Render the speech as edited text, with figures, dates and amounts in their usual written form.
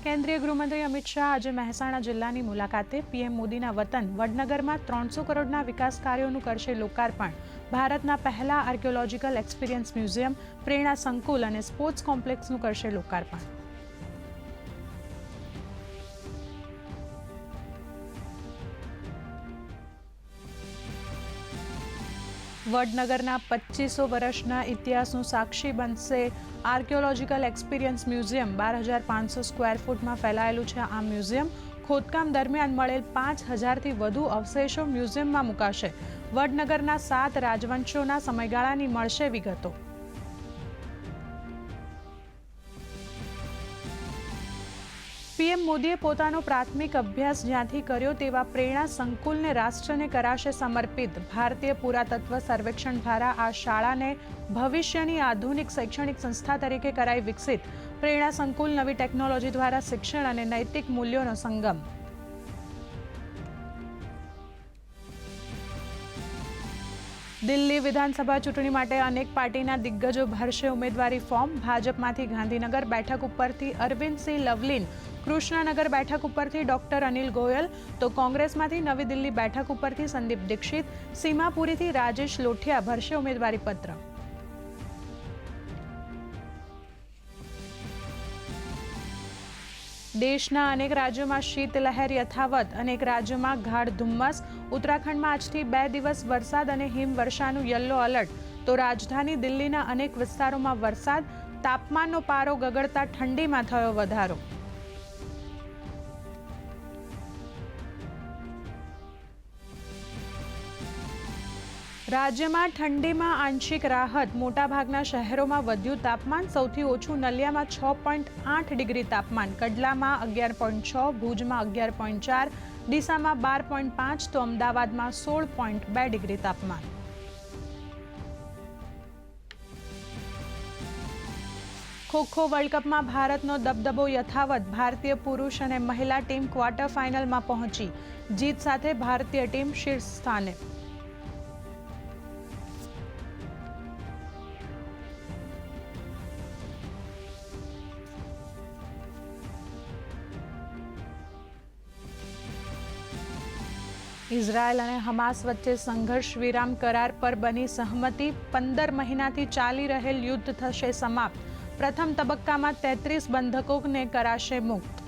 કેન્દ્રીય ગૃહમંત્રી અમિત શાહ આજે મહેસાણા જિલ્લાની મુલાકાતે પીએમ મોદીના વતન વડનગરમાં 300 કરોડના વિકાસ કાર્યોનું કરશે લોકાર્પણ। ભારતના પહેલા આર્કિયોલોજીકલ એક્સપિરિયન્સ મ્યુઝિયમ, પ્રેરણા સંકુલ અને સ્પોર્ટ્સ કોમ્પ્લેક્સનું કરશે લોકાર્પણ। વડનગરના 2500 વર્ષના ઇતિહાસનું સાક્ષી બનશે આર્કિયોલોજીકલ એક્સપિરિયન્સ મ્યુઝિયમ। 12,500 સ્ક્વેર ફૂટમાં ફેલાયેલું છે આ મ્યુઝિયમ। ખોદકામ દરમિયાન મળેલ 5,000થી વધુ અવશેષો મ્યુઝિયમમાં મુકાશે। વડનગરના 7 રાજવંશોના સમયગાળાની મળશે વિગતો। પીએમ મોદીએ પોતાનો પ્રાથમિક અભ્યાસ જ્યાંથી કર્યો તેવા પ્રેરણા સંકુલને રાષ્ટ્રને કરાશે સમર્પિત। ભારતીય પુરાતત્વ સર્વેક્ષણ દ્વારા આ શાળાને ભવિષ્યની આધુનિક શૈક્ષણિક સંસ્થા તરીકે કરાઈ વિકસિત। પ્રેરણા સંકુલ નવી ટેકનોલોજી દ્વારા શિક્ષણ અને નૈતિક મૂલ્યોનો સંગમ। દિલ્હી વિધાનસભા ચૂંટણી માટે અનેક પાર્ટીના દિગ્ગજો ભરશે ઉમેદવારી ફોર્મ। ભાજપમાંથી ગાંધીનગર બેઠક ઉપરથી અરવિંદસિંહ લવલીન, કૃષ્ણનગર બેઠક ઉપરથી ડોક્ટર અનિલ ગોયલ, તો કોંગ્રેસમાંથી નવી દિલ્હી બેઠક ઉપરથી સંદીપ દીક્ષિત, સીમાપુરીથી રાજેશ લોઠિયા ભરશે ઉમેદવારી પત્ર। દેશના અનેક રાજ્યોમાં શીતલહેર યથાવત, અનેક રાજ્યોમાં ગાઢ ધુમ્મસ। ઉત્તરાખંડમાં આજથી 2 દિવસ વરસાદ અને હિમવર્ષાનું યલો એલર્ટ, તો રાજધાની દિલ્હીના અનેક વિસ્તારોમાં વરસાદ। તાપમાનનો પારો ગગડતા ઠંડીમાં થયો વધારો। રાજ્યમાં ઠંડીમાં આંશિક રાહત, મોટાભાગના શહેરોમાં વધ્યું તાપમાન। સૌથી ઓછું નલિયામાં 6.8 ડિગ્રી તાપમાન, કડલામાં 11.6, ભુજમાં 11.4, ડીસામાં 12.5, તો અમદાવાદમાં 16.2 ડિગ્રી તાપમાન। ખો-ખો વર્લ્ડ કપમાં ભારતનો દબદબો યથાવત। ભારતીય પુરુષ અને મહિલા ટીમ ક્વાર્ટર ફાઇનલમાં પહોંચી। જીત સાથે ભારતીય ટીમ શીર્ષ સ્થાને। ઇઝરાયલ અને હમાસ વચ્ચે સંઘર્ષ વિરામ કરાર પર બની સહમતિ। 15 મહિનાથી ચાલી રહેલ યુદ્ધ થશે સમાપ્ત। પ્રથમ તબક્કામાં 33 બંધકોને કરાશે મુક્ત।